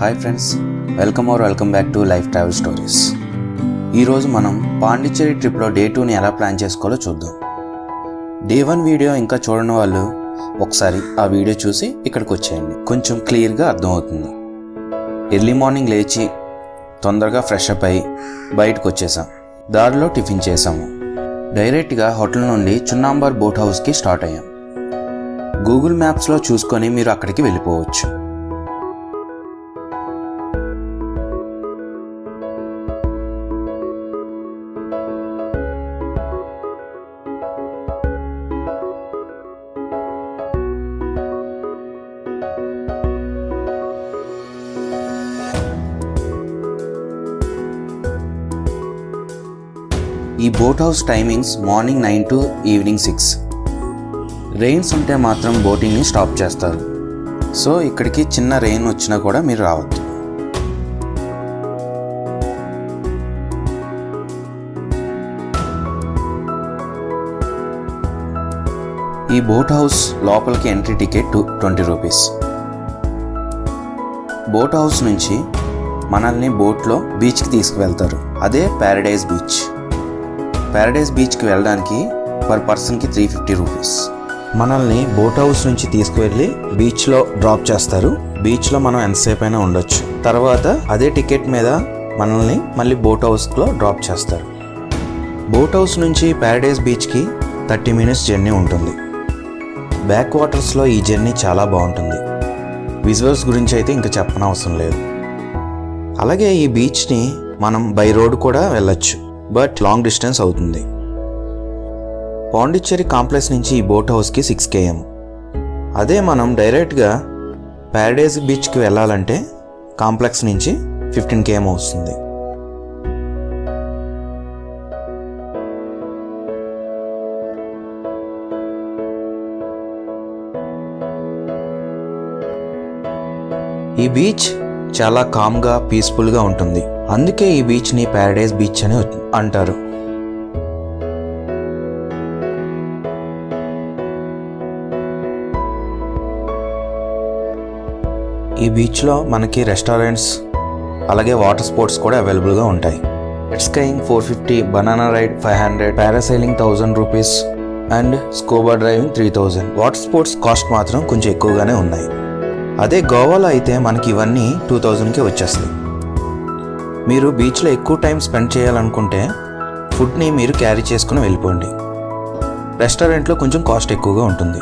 Hi friends, welcome back to life travel stories. ఈరోజు మనం పాండిచ్చేరి ట్రిప్లో డే 2ని ఎలా ప్లాన్ చేసుకోవాలో చూద్దాం. డే 1 వీడియో ఇంకా చూడని వాళ్ళు ఒకసారి ఆ వీడియో చూసి ఇక్కడికి వచ్చేయండి, కొంచెం క్లియర్గా అర్థమవుతుంది. ఎర్లీ మార్నింగ్ లేచి తొందరగా ఫ్రెష్ అప్ అయ్యి బయటకు వచ్చేసాం. దారిలో టిఫిన్ చేసాము. డైరెక్ట్గా హోటల్ నుండి చున్నాంబర్ బోట్ హౌస్కి స్టార్ట్ అయ్యాం. గూగుల్ మ్యాప్స్లో చూసుకొని మీరు అక్కడికి వెళ్ళిపోవచ్చు. ఈ boat house timings morning 9 to evening 6. Rains ఉంటే మాత్రం బోటింగ్ని స్టాప్ చేస్తారు. సో ఇక్కడికి చిన్న రెయిన్ వచ్చినా కూడా మీరు రావద్దు. ఈ బోట్ హౌస్ లోపలికి entry ticket 20 rupees. Boat house నుంచి మనల్ని బోట్లో బీచ్కి తీసుకువెళ్తారు. అదే ప్యారడైజ్ బీచ్. ప్యారడైజ్ బీచ్కి వెళ్ళడానికి పర్ పర్సన్కి 350 రూపీస్. మనల్ని బోట్ హౌస్ నుంచి తీసుకువెళ్ళి బీచ్లో డ్రాప్ చేస్తారు. బీచ్లో మనం ఎంతసేపు అయినా ఉండొచ్చు. తర్వాత అదే టికెట్ మీద మనల్ని మళ్ళీ బోట్ హౌస్లో డ్రాప్ చేస్తారు. బోట్ హౌస్ నుంచి ప్యారడైజ్ బీచ్కి 30 మినిట్స్ జర్నీ ఉంటుంది. బ్యాక్ వాటర్స్లో ఈ జర్నీ చాలా బాగుంటుంది. విజువల్స్ గురించి అయితే ఇంకా చెప్పనవసరం లేదు. అలాగే ఈ బీచ్ని మనం బై రోడ్ కూడా వెళ్ళొచ్చు, బట్ లాంగ్ డిస్టెన్స్ అవుతుంది. పాండిచ్చేరి కాంప్లెక్స్ నుంచి ఈ బోట్ హౌస్కి 6 km. అదే మనం డైరెక్ట్గా ప్యారడైజ్ బీచ్కి వెళ్ళాలంటే కాంప్లెక్స్ నుంచి 15 km వస్తుంది. ఈ బీచ్ చాలా కామ్గా పీస్ఫుల్గా ఉంటుంది. అందుకే ఈ బీచ్ని ప్యారడైజ్ బీచ్ అని అంటారు. ఈ బీచ్లో మనకి రెస్టారెంట్స్ అలాగే వాటర్ స్పోర్ట్స్ కూడా అవైలబుల్గా ఉంటాయి. Jet skiing 450, banana ride 500, parasailing 1000 rupees and scuba driving 3000. Water sports cost మాత్రం కొంచెం ఎక్కువగానే ఉన్నాయి. అదే గోవాలో అయితే మనకి ఇవన్నీ 2000కే వచ్చేస్తాయి. మీరు బీచ్లో ఎక్కువ టైం స్పెండ్ చేయాలనుకుంటే ఫుడ్ని మీరు క్యారీ చేసుకుని వెళ్ళిపోండి. రెస్టారెంట్లో కొంచెం కాస్ట్ ఎక్కువగా ఉంటుంది.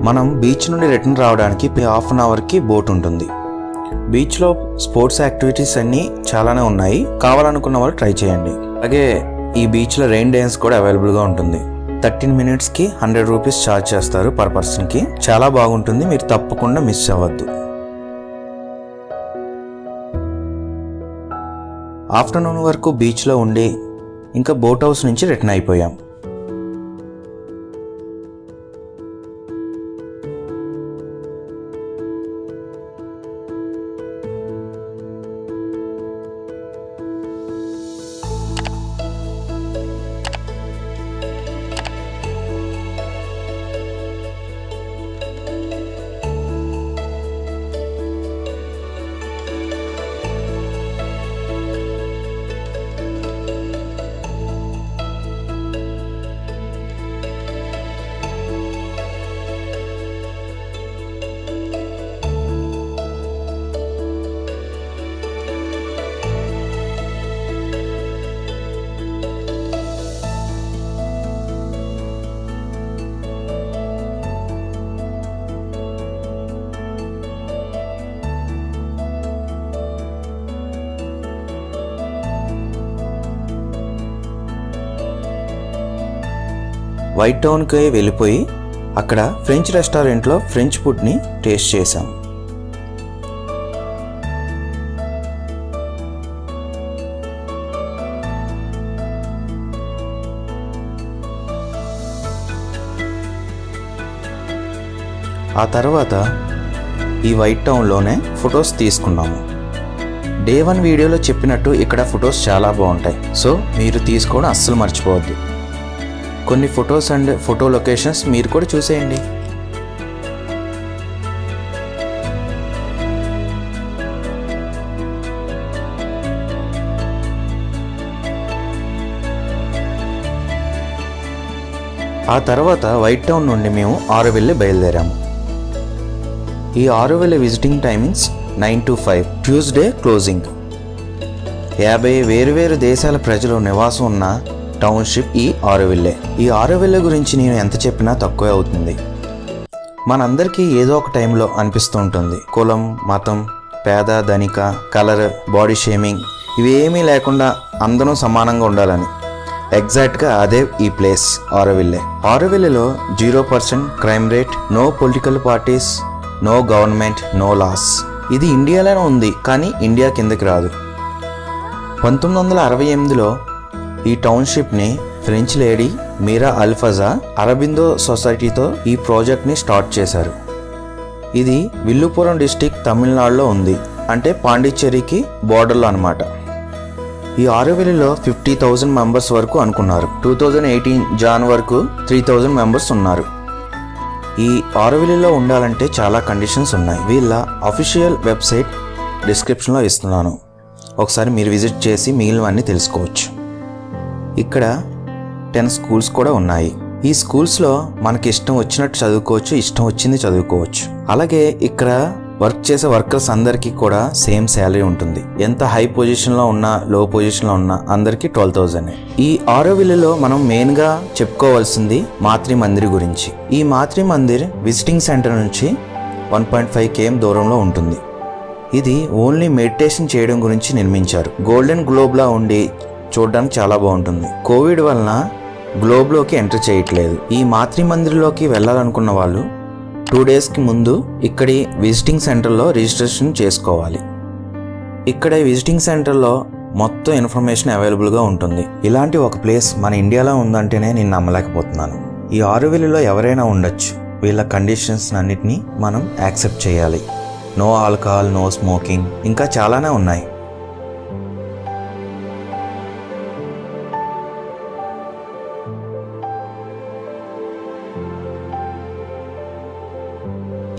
మనం బీచ్ నుండి రిటర్న్ రావడానికి ½ an hourకి బోట్ ఉంటుంది. బీచ్లో స్పోర్ట్స్ యాక్టివిటీస్ అన్నీ చాలానే ఉన్నాయి. కావాలనుకున్న వాళ్ళు ట్రై చేయండి. అలాగే ఈ బీచ్లో రెయిన్ డ్యాన్స్ కూడా అవైలబుల్గా ఉంటుంది. 13 మినిట్స్కి 100 రూపీస్ ఛార్జ్ చేస్తారు పర్ పర్సన్కి. చాలా బాగుంటుంది, మీరు తప్పకుండా మిస్ అవ్వద్దు. ఆఫ్టర్నూన్ వరకు బీచ్లో ఉండి ఇంకా బోట్ హౌస్ నుంచి రిటర్న్ అయిపోయాం. వైట్ టౌన్కి వెళ్ళిపోయి అక్కడ ఫ్రెంచ్ రెస్టారెంట్లో ఫ్రెంచ్ ఫుడ్ని టేస్ట్ చేశాం. ఆ తర్వాత ఈ వైట్ టౌన్లోనే ఫొటోస్ తీసుకున్నాము. డే 1 వీడియోలో చెప్పినట్టు ఇక్కడ ఫొటోస్ చాలా బాగుంటాయి. సో మీరు తీసుకోవడం అస్సలు మర్చిపోవద్దు. కొన్ని ఫొటోస్ అండ్ ఫోటో లొకేషన్స్ మీరు కూడా చూసేయండి. ఆ తర్వాత వైట్ టౌన్ నుండి మేము ఆరోవిల్లే బయలుదేరాము. ఈ Auroville visiting timings 9 to 5, Tuesday closing. 50 వేరువేరు దేశాల ప్రజలు నివాసం ఉన్న టౌన్షిప్ ఈ ఆరోవిల్లే. ఈ ఆరోవిల్లే గురించి నేను ఎంత చెప్పినా తక్కువే అవుతుంది. మనందరికీ ఏదో ఒక టైంలో అనిపిస్తూ ఉంటుంది, కులం, మతం, పేద, ధనిక, కలర్, బాడీ షేమింగ్ ఇవేమీ లేకుండా అందరం సమానంగా ఉండాలని. ఎగ్జాక్ట్గా అదే ఈ ప్లేస్ ఆరోవిల్లే. ఆరోవిల్లేలో 0% crime rate, no political parties, no government, no laws. ఇది ఇండియాలోనే ఉంది కానీ ఇండియా కిందకి రాదు. 1968లో ఈ టౌన్షిప్ని French lady Mirra Alfassa Aurobindo సొసైటీతో ఈ ప్రాజెక్ట్ని స్టార్ట్ చేశారు. ఇది విల్లుపురం డిస్టిక్ తమిళనాడులో ఉంది, అంటే పాండిచ్చేరికి బోర్డర్లో అనమాట. ఈ ఆరోవిల్లేలో 50,000 మెంబర్స్ వరకు అనుకున్నారు. 2018 జాన్ వరకు 3,000 మెంబర్స్ ఉన్నారు. ఈ ఆరోవిల్లేలో ఉండాలంటే చాలా కండిషన్స్ ఉన్నాయి. వీళ్ళ అఫీషియల్ వెబ్సైట్ డిస్క్రిప్షన్లో ఇస్తున్నాను, ఒకసారి మీరు విజిట్ చేసి మిగిలినవన్నీ తెలుసుకోవచ్చు. ఇక్కడ 10 స్కూల్స్ కూడా ఉన్నాయి. ఈ స్కూల్స్లో మనకి ఇష్టం వచ్చినట్టు చదువుకోవచ్చు, ఇష్టం వచ్చింది చదువుకోవచ్చు. అలాగే ఇక్కడ వర్క్ చేసే వర్కర్స్ అందరికీ కూడా సేమ్ శాలరీ ఉంటుంది. ఎంత హై పొజిషన్లో ఉన్నా లో పొజిషన్లో ఉన్నా అందరికీ 12,000. ఈ ఆరోవిల్లేలో మనం మెయిన్గా చెప్పుకోవాల్సింది మాతృ మందిర్ గురించి. ఈ మాతృ మందిర్ విజిటింగ్ సెంటర్ నుంచి 1.5 km దూరంలో ఉంటుంది. ఇది ఓన్లీ మెడిటేషన్ చేయడం గురించి నిర్మించారు. గోల్డెన్ గ్లోబ్లా ఉండి చూడడానికి చాలా బాగుంటుంది. కోవిడ్ వలన గ్లోబ్లోకి ఎంటర్ చేయట్లేదు. ఈ మాతృ మందిర్లోకి వెళ్ళాలనుకున్న వాళ్ళు 2 డేస్కి ముందు ఇక్కడి విజిటింగ్ సెంటర్లో రిజిస్ట్రేషన్ చేసుకోవాలి. ఇక్కడ విజిటింగ్ సెంటర్లో మొత్తం ఇన్ఫర్మేషన్ అవైలబుల్గా ఉంటుంది. ఇలాంటి ఒక ప్లేస్ మన ఇండియాలో ఉందంటేనే నేను నమ్మలేకపోతున్నాను. ఈ ఆరోవిల్లేలో ఎవరైనా ఉండొచ్చు. వీళ్ళ కండిషన్స్ అన్నిటినీ మనం యాక్సెప్ట్ చేయాలి. నో ఆల్కహాల్, నో స్మోకింగ్, ఇంకా చాలానే ఉన్నాయి.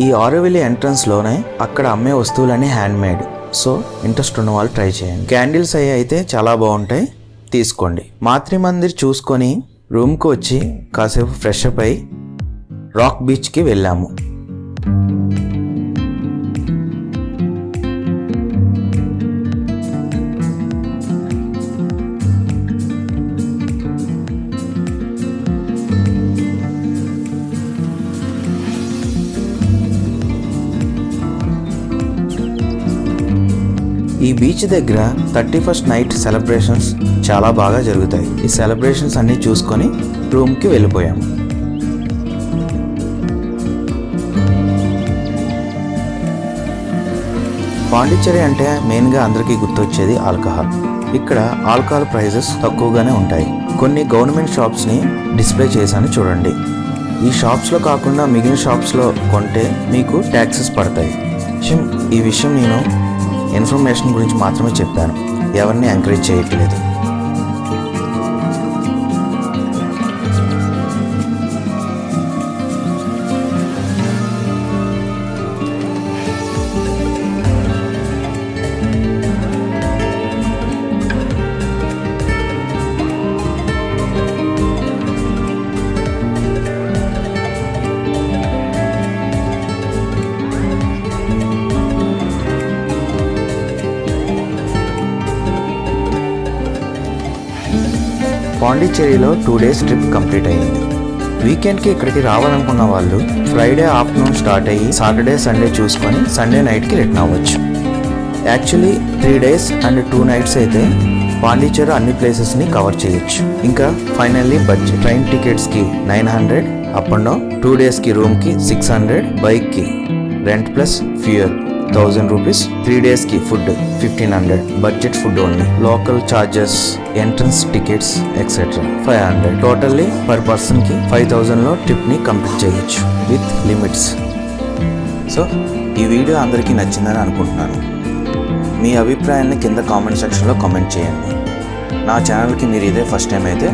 ఈ ఆరోవిల్లే ఎంట్రన్స్లోనే అక్కడ అమ్మే వస్తువులన్నీ హ్యాండ్ మేడ్. సో ఇంట్రెస్ట్ ఉన్న వాళ్ళు ట్రై చేయండి. క్యాండిల్స్ అయితే చాలా బాగుంటాయి, తీసుకోండి. మాతృ మందిర్ చూసుకొని రూమ్కి వచ్చి కాసేపు ఫ్రెష్ అప్ అయి రాక్ బీచ్కి వెళ్ళాము. ఈ బీచ్ దగ్గర 31st నైట్ సెలబ్రేషన్స్ చాలా బాగా జరుగుతాయి. ఈ సెలబ్రేషన్స్ అన్నీ చూసుకొని రూమ్కి వెళ్ళిపోయాము. పాండిచ్చేరి అంటే మెయిన్గా అందరికీ గుర్తొచ్చేది ఆల్కహాల్. ఇక్కడ ఆల్కహాల్ ప్రైజెస్ తక్కువగానే ఉంటాయి. కొన్ని గవర్నమెంట్ షాప్స్ని డిస్ప్లే చేశాను చూడండి. ఈ షాప్స్లో కాకుండా మిగిలిన షాప్స్లో కొంటే మీకు ట్యాక్సెస్ పడతాయి. ఈ విషయం నేను ఇన్ఫర్మేషన్ గురించి మాత్రమే చెప్పాను, ఎవరిని ఎంకరేజ్ చేయట్లేదు. పాండిచ్చేరిలో 2 డేస్ ట్రిప్ కంప్లీట్ అయ్యింది. వీకెండ్కి ఇక్కడికి రావాలనుకున్న వాళ్ళు ఫ్రైడే ఆఫ్టర్నూన్ స్టార్ట్ అయ్యి సాటర్డే సండే చూసుకొని సండే నైట్కి రిటర్న్ అవ్వచ్చు. యాక్చువల్లీ 3 days అండ్ 2 nights అయితే పాండిచ్చేరి అన్ని ప్లేసెస్ని కవర్ చేయొచ్చు. ఇంకా ఫైనల్లీ బడ్జెట్. ట్రైన్ టికెట్స్కి 900 అప్ అండ్ డౌన్, 2 daysకి రూమ్కి 600, బైక్కి రెంట్ ప్లస్ ఫ్యూయల్ 1000 rupees, 3 daysకి food 1500, budget food only, local charges, entrance tickets etcetera 500. Totally per పర్సన్కి 5000లో ట్రిప్ని కంప్లీట్ చేయొచ్చు విత్ లిమిట్స్. సో ఈ వీడియో అందరికీ నచ్చిందని అనుకుంటున్నాను. మీ అభిప్రాయాన్ని కింద కామెంట్ సెక్షన్లో కామెంట్ చేయండి. నా ఛానల్కి మీరు ఇదే ఫస్ట్ టైం అయితే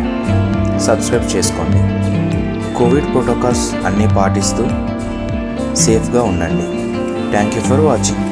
సబ్స్క్రైబ్ చేసుకోండి. కోవిడ్ ప్రోటోకాల్స్ అన్నీ పాటిస్తూ సేఫ్గా ఉండండి. Thank you for watching.